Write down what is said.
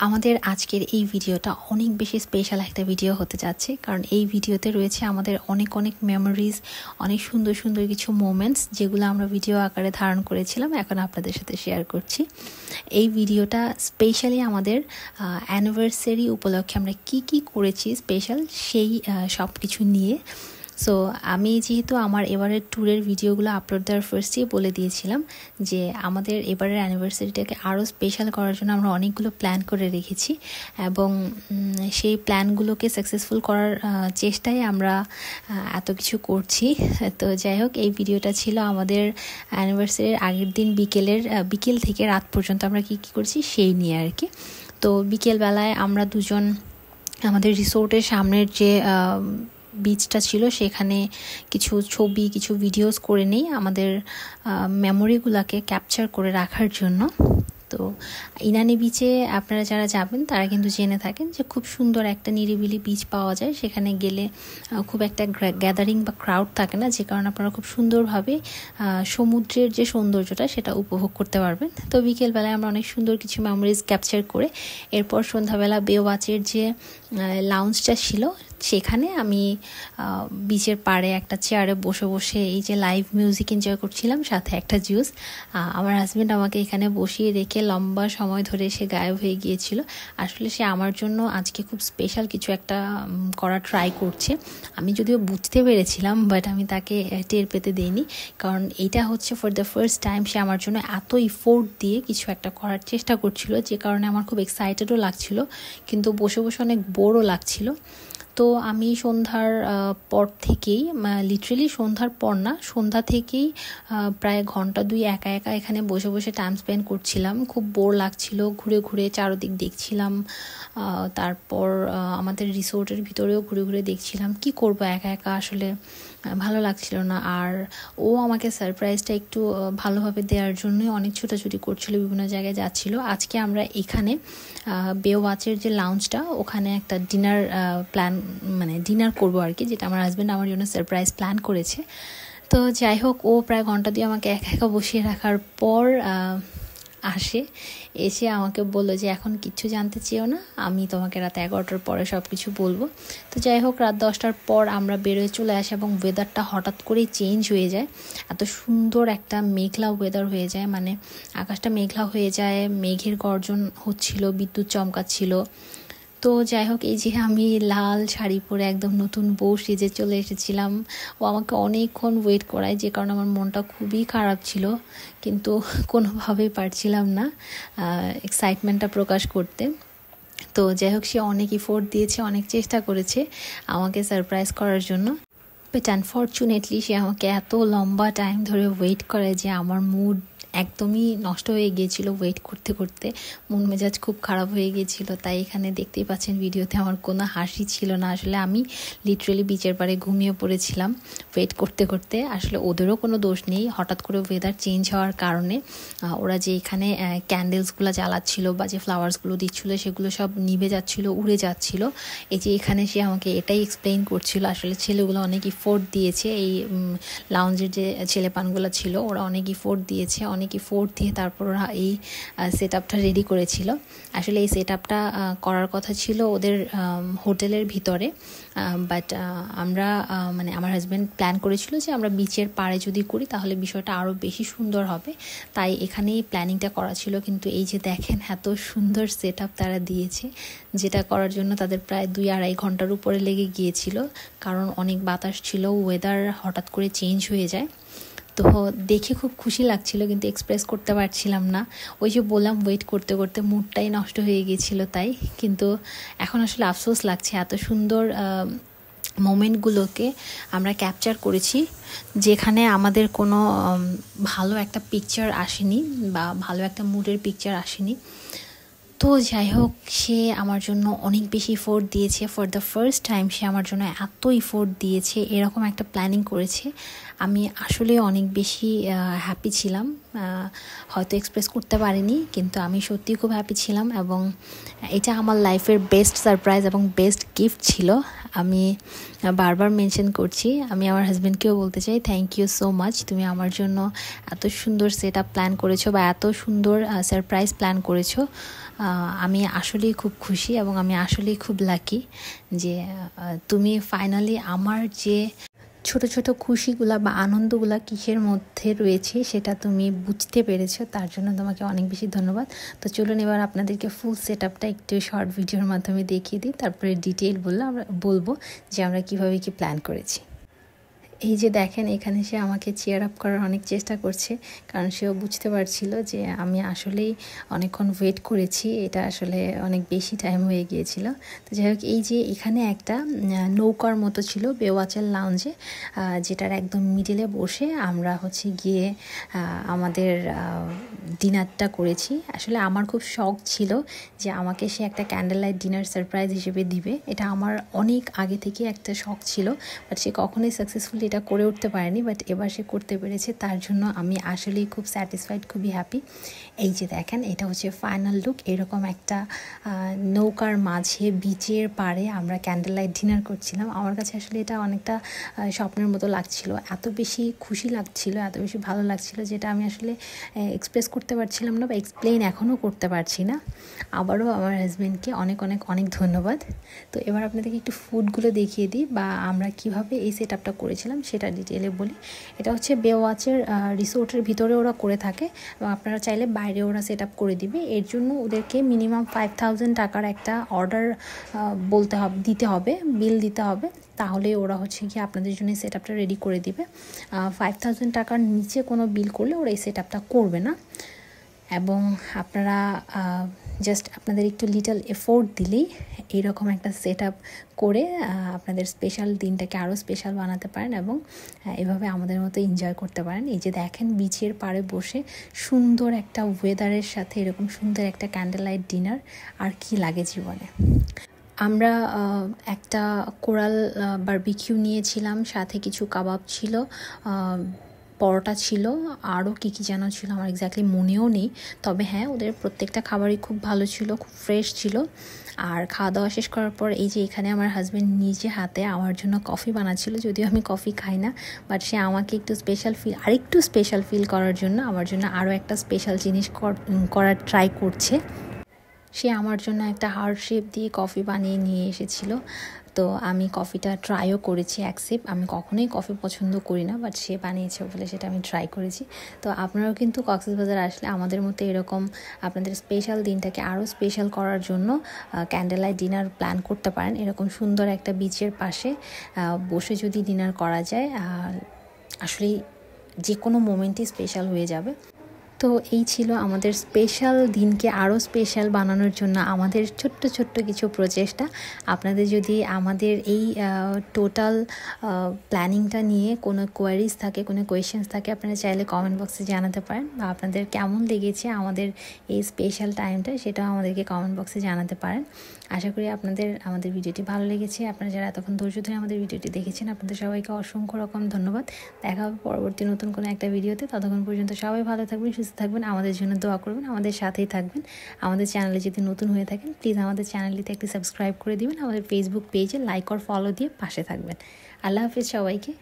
আমাদের আজকের এই ভিডিওটা অনেক বেশি স্পেশাল একটা ভিডিও হতে যাচ্ছে, কারণ এই ভিডিওতে রয়েছে আমাদের অনেক অনেক মেমোরিজ, অনেক সুন্দর সুন্দর কিছু মোমেন্টস যেগুলো আমরা ভিডিও আকারে ধারণ করেছিলাম, এখন আপনাদের সাথে শেয়ার করছি। এই ভিডিওটা স্পেশালি আমাদের অ্যানিভার্সারি উপলক্ষে আমরা কি কি করেছি স্পেশাল সেই সব কিছু নিয়ে। সো আমি যেহেতু আমার এবারের ট্যুরের ভিডিওগুলো আপলোড দেওয়ার ফার্স্টেই বলে দিয়েছিলাম যে আমাদের এবারের অ্যানিভার্সারিটাকে আরও স্পেশাল করার জন্য আমরা অনেকগুলো প্ল্যান করে রেখেছি এবং সেই প্ল্যানগুলোকে সাকসেসফুল করার চেষ্টায় আমরা এত কিছু করছি। তো যাই হোক, এই ভিডিওটা ছিল আমাদের অ্যানিভার্সারির আগের দিন বিকেল থেকে রাত পর্যন্ত আমরা কি কি করছি সেই নিয়ে আর কি। তো বিকেলবেলায় আমরা দুজন আমাদের রিসোর্টের সামনের যে বিচটা ছিল সেখানে কিছু ছবি, কিছু ভিডিওস করে নেই আমাদের মেমোরিগুলোকে ক্যাপচার করে রাখার জন্য। তো ইনানি বিচে আপনারা যারা যাবেন তারা কিন্তু জেনে থাকেন যে খুব সুন্দর একটা নিরিবিলি বিচ পাওয়া যায়, সেখানে গেলে খুব একটা গ্যাদারিং বা ক্রাউড থাকে না, যে কারণে আপনারা খুব সুন্দরভাবে সমুদ্রের যে সৌন্দর্যটা সেটা উপভোগ করতে পারবেন। তো বিকেলবেলায় আমরা অনেক সুন্দর কিছু মেমোরিজ ক্যাপচার করে এরপর সন্ধ্যাবেলা বেওয়াচের যে লাউঞ্জটা ছিল সেখানে আমি বিচের পাড়ে একটা চেয়ারে বসে বসে এই যে লাইভ মিউজিক এনজয় করছিলাম, সাথে একটা জুস। আমার হাজব্যান্ড আমাকে এখানে বসিয়ে রেখে লম্বা সময় ধরে সে গায়েব হয়ে গিয়েছিল। আসলে সে আমার জন্য আজকে খুব স্পেশাল কিছু একটা করা ট্রাই করছে। আমি যদিও বুঝতে পেরেছিলাম, বাট আমি তাকে টের পেতে দিইনি, কারণ এইটা হচ্ছে ফর দ্য ফার্স্ট টাইম সে আমার জন্য এত ইফোর্ট দিয়ে কিছু একটা করার চেষ্টা করছিল, যে কারণে আমার খুব এক্সাইটেডও লাগছিল, কিন্তু বসে বসে অনেক বোরও লাগছিল। তো আমি সন্ধ্যার পর থেকেই, লিটারেলি সন্ধ্যার পর না, সন্ধ্যা থেকেই প্রায় ঘন্টা দুই একা একা এখানে বসে বসে টাইম স্পেন্ড করছিলাম। খুব বোর লাগছিল, ঘুরে ঘুরে চারদিক দেখছিলাম, তারপর আমাদের রিসোর্টের ভিতরেও ঘুরে ঘুরে দেখছিলাম। কি করব একা একা, আসলে ভালো লাগছিল না। আর ও আমাকে সারপ্রাইজটা একটু ভালোভাবে দেওয়ার জন্যই অনেক ছোটাছুটি করছিল, বিভিন্ন জায়গায় যাচ্ছিল। আজকে আমরা এখানে বেওয়াচের যে লাউঞ্জটা, ওখানে একটা ডিনার করবো আর কি, যেটা আমার হাজব্যান্ড আমার জন্য সারপ্রাইজ প্ল্যান করেছে। তো যাই হোক, ও প্রায় ঘন্টা দিয়ে আমাকে একা একা বসিয়ে রাখার পর এসে আমাকে বললো যে এখন কিচ্ছু জানতে চেয়েও না, আমি তোমাকে রাত 11টার পরে সব কিছু বলবো। তো যাই হোক, রাত 10টার পর আমরা বেরোয় চলে আসি এবং ওয়েদারটা হঠাৎ করেই চেঞ্জ হয়ে যায়। এত সুন্দর একটা মেঘলা ওয়েদার হয়ে যায়, মানে আকাশটা মেঘলা হয়ে যায়, মেঘের গর্জন হচ্ছিল, বিদ্যুৎ চমকাচ্ছিল। তো যাই হোক, এই যে আমি লাল শাড়ি পরে একদম নতুন বউ সেজে চলে এসেছিলাম, ও আমাকে অনেকক্ষণ ওয়েট করায়, যে কারণে আমার মনটা খুবই খারাপ ছিল, কিন্তু কোনোভাবেই পারছিলাম না এক্সাইটমেন্টটা প্রকাশ করতে। তো যাই হোক, সে অনেক ইফোর্ট দিয়েছে, অনেক চেষ্টা করেছে আমাকে সারপ্রাইজ করার জন্য, বাট আনফর্চুনেটলি সে আমাকে এত লম্বা টাইম ধরে ওয়েট করে যে আমার মুড একদমই নষ্ট হয়ে গিয়েছিল। ওয়েট করতে করতে মন মেজাজ খুব খারাপ হয়ে গিয়েছিল। তাই এখানে দেখতেই পাচ্ছেন ভিডিওতে আমার কোনো হাসি ছিল না। আসলে আমি লিটারেলি বিচের পাড়ে ঘুমিয়ে পড়েছিলাম ওয়েট করতে করতে। আসলে ওদেরও কোনো দোষ নেই, হঠাৎ করে ওয়েদার চেঞ্জ হওয়ার কারণে ওরা যে এখানে ক্যান্ডেলসগুলো জ্বালাচ্ছিল বা যে ফ্লাওয়ার্সগুলো দিচ্ছিলো সেগুলো সব নিভে যাচ্ছিল, উড়ে যাচ্ছিল। এই যে এখানে সে আমাকে এটাই এক্সপ্লেইন করছিল, আসলে ছেলেগুলো অনেক ইফোর্ট দিয়েছে, এই লাউঞ্জের যে ছেলেপানগুলো ছিল ওরা অনেক ইফোর্ট দিয়েছে, অনেক ইফোর্ট দিয়ে তারপর ওরা এই সেট আপটা রেডি করেছিল। আসলে এই সেট আপটা করার কথা ছিল ওদের হোটেলের ভিতরে, বাট আমরা আমার হাজব্যান্ড প্ল্যান করেছিল যে আমরা বিচের পাড়ে যদি করি তাহলে বিষয়টা আরও বেশি সুন্দর হবে, তাই এখানেই প্ল্যানিংটা করা ছিল। কিন্তু এই যে দেখেন এত সুন্দর সেট আপ তারা দিয়েছে, যেটা করার জন্য তাদের প্রায় 2-2.5 ঘন্টার উপরে লেগে গিয়েছিল, কারণ অনেক বাতাস ছিল, ওয়েদার হঠাৎ করে চেঞ্জ হয়ে যায়। তো দেখে খুব খুশি লাগছিল, কিন্তু এক্সপ্রেস করতে পারছিলাম না। ওই যে বললাম, ওয়েট করতে করতে মুডটাই নষ্ট হয়ে গিয়েছিল তাই। কিন্তু এখন আসলে আফসোস লাগছে, এত সুন্দর মোমেন্টগুলোকে আমরা ক্যাপচার করেছি যেখানে আমাদের কোনো ভালো একটা পিকচার আসেনি বা ভালো একটা মুডের পিকচার আসেনি। তো যাই হোক, সে আমার জন্য অনেক বেশি ইফোর্ট দিয়েছে। ফর দ্য ফার্স্ট টাইম সে আমার জন্য এত ইফোর্ট দিয়েছে, এরকম একটা প্ল্যানিং করেছে। আমি আসলে অনেক বেশি হ্যাপি ছিলাম, হয়তো এক্সপ্রেস করতে পারিনি, কিন্তু আমি সত্যিই খুব হ্যাপি ছিলাম এবং এটা আমার লাইফের বেস্ট সারপ্রাইজ এবং বেস্ট গিফট ছিল। আমি বারবার মেনশন করছি, আমি আমার হাজব্যান্ডকেও বলতে চাই থ্যাংক ইউ সো মাচ। তুমি আমার জন্য এত সুন্দর সেট আপ প্ল্যান করেছো বা এত সুন্দর সারপ্রাইজ প্ল্যান করেছো। আমি আসলেই খুব খুশি এবং আমি আসলেই খুব লাকি যে তুমি ফাইনালি আমার যে ছোট ছোট খুশিগুলা বা আনন্দগুলা কিসের মধ্যে রয়েছে সেটা তুমি বুঝতে পেরেছো, তার জন্য তোমাকে অনেক বেশি ধন্যবাদ। তো চলুন এবার আপনাদেরকে ফুল সেট আপটা একটু শর্ট ভিডিওর মাধ্যমে দেখিয়ে দিই, তারপরে ডিটেইল বলবো যে আমরা কিভাবে কি প্ল্যান করেছি। এই যে দেখেন, এখানে সে আমাকে চেয়ার আপ করার অনেক চেষ্টা করছে, কারণ সেও বুঝতে পারছিল যে আমি আসলেই অনেকক্ষণ ওয়েট করেছি, এটা আসলে অনেক বেশি টাইম হয়ে গিয়েছিল। তো যাই হোক, এই যে এখানে একটা নৌকার মতো ছিল বেওয়াচের লাউঞ্জে, যেটার একদম মিডিলে বসে আমরা গিয়ে আমাদের ডিনারটা করেছি। আসলে আমার খুব শখ ছিল যে আমাকে সে একটা ক্যান্ডেল লাইট ডিনার সারপ্রাইজ হিসেবে দিবে, এটা আমার অনেক আগে থেকে একটা শখ ছিল, বাট সে কখনোই সাকসেসফুলি এটা করে উঠতে পারেনি, বাট এবার সে করতে পেরেছে, তার জন্য আমি আসলেই খুব স্যাটিসফাইড, খুবই হ্যাপি। এই যে দেখেন, এটা হচ্ছে ফাইনাল লুক। এরকম একটা নৌকার মাঝে বিচের পাড়ে আমরা ক্যান্ডেল লাইট ডিনার করছিলাম। আমার কাছে আসলে এটা অনেকটা স্বপ্নের মতো লাগছিল, এত বেশি খুশি লাগছিল, এত বেশি ভালো লাগছিল, যেটা আমি আসলে এক্সপ্রেস করতে পারছিলাম না বা এক্সপ্লেইন এখনও করতে পারছি না। আবারও আমার হাজব্যান্ডকে অনেক অনেক অনেক ধন্যবাদ। তো এবার আপনাদেরকে একটু ফুডগুলো দেখিয়ে দিই বা আমরা কিভাবে এই সেট আপটা করেছিলাম সেটা ডিটেলে বলি। এটা হচ্ছে বেওয়াচের রিসোর্টের ভিতরে ওরা করে থাকে এবং আপনারা চাইলে বাইরে ওরা সেট আপ করে দিবে। এর জন্য ওদেরকে মিনিমাম 5000 টাকার একটা অর্ডার দিতে হবে, বিল দিতে হবে, তাহলে ওরা গিয়ে আপনাদের জন্য সেট আপটা রেডি করে দিবে। 5000 টাকার নিচে কোনো বিল করলে ওরা এই সেট আপটা করবে না। এবং আপনারা জাস্ট আপনাদের একটু লিটল এফোর্ট দিলেই এইরকম একটা সেট আপ করে আপনাদের স্পেশাল দিনটাকে আরও স্পেশাল বানাতে পারেন এবং এভাবে আমাদের মতো এনজয় করতে পারেন। এই যে দেখেন, বিচের পাড়ে বসে সুন্দর একটা ওয়েদারের সাথে এরকম সুন্দর একটা ক্যান্ডেল লাইট ডিনার, আর কি লাগে জীবনে। আমরা একটা কোরাল বারবিকিউ নিয়েছিলাম, সাথে কিছু কাবাব ছিল, পরোটা ছিল, আরও কী যেন ছিল আমার এক্স্যাক্টলি মনেও নেই, তবে হ্যাঁ ওদের প্রত্যেকটা খাবারই খুব ভালো ছিল, খুব ফ্রেশ ছিল। আর খাওয়া দাওয়া শেষ করার পর এই যে এখানে আমার হাজব্যান্ড নিজে হাতে আমার জন্য কফি বানাচ্ছিল, যদিও আমি কফি খাই না, বাট সে আমাকে আরেকটু স্পেশাল ফিল করার জন্য আমার জন্য আরও একটা স্পেশাল জিনিস করার ট্রাই করছে। সে আমার জন্য একটা হার্ট শেপ দিয়ে কফি বানিয়ে নিয়ে এসেছিল, তো আমি কফিটা ট্রাইও করেছি এক সিপ। আমি কখনোই কফি পছন্দ করি না, বাট সে বানিয়েছে বলে সেটা আমি ট্রাই করেছি। তো আপনারাও কিন্তু কক্সবাজার আসলে আমাদের মতো এরকম আপনাদের স্পেশাল দিনটাকে আরও স্পেশাল করার জন্য ক্যান্ডেল লাইট ডিনার প্ল্যান করতে পারেন। এরকম সুন্দর একটা বিচের পাশে বসে যদি ডিনার করা যায়, আসলেই যে কোনো মোমেন্টই স্পেশাল হয়ে যাবে। তো এই ছিল আমাদের স্পেশাল দিনকে আরও স্পেশাল বানানোর জন্য আমাদের ছোট্ট ছোট্ট কিছু প্রচেষ্টা। আপনাদের যদি আমাদের এই টোটাল প্ল্যানিংটা নিয়ে কোনো কোয়ারিজ থাকে, কোনো কোয়েশ্চেন্স থাকে, আপনারা চাইলে কমেন্ট বক্সে জানাতে পারেন, বা আপনাদের কেমন লেগেছে আমাদের এই স্পেশাল টাইমটা সেটাও আমাদেরকে কমেন্ট বক্সে জানাতে পারেন। আশা করি আপনাদের আমাদের ভিডিওটি ভালো লেগেছে। আপনারা যারা এতক্ষণ ধৈর্য ধরে আমাদের ভিডিওটি দেখেছেন, আপনাদের সবাইকে অসংখ্য রকম ধন্যবাদ। দেখা হবে পরবর্তী নতুন কোনো একটা ভিডিওতে। ততক্ষণ পর্যন্ত সবাই ভালো থাকবেন, সুস্থ থাকবেন, আমাদের জন্য দোয়া করবেন, আমাদের সাথেই থাকবেন। আমাদের চ্যানেলে যদি নতুন হয়ে থাকেন, প্লিজ আমাদের চ্যানেলটিতে একটি সাবস্ক্রাইব করে দিবেন, আমাদের ফেসবুক পেজে লাইক আর ফলো দিয়ে পাশে থাকবেন। আল্লাহ হাফিজ সবাইকে।